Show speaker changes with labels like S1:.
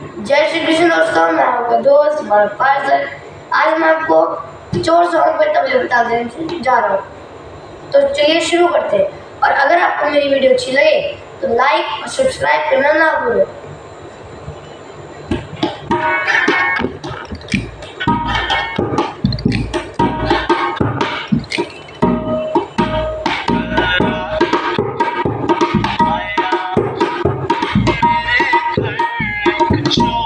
S1: जय श्री कृष्ण दोस्तों, मैं आपका दोस्त बड़ा पार्सल। आज मैं आपको चोर सॉन्ग पे तबले बता देने जा रहा हूँ। तो चलिए शुरू करते हैं। और अगर आपको मेरी वीडियो अच्छी लगे तो लाइक और सब्सक्राइब करना ना भूलें।
S2: Control.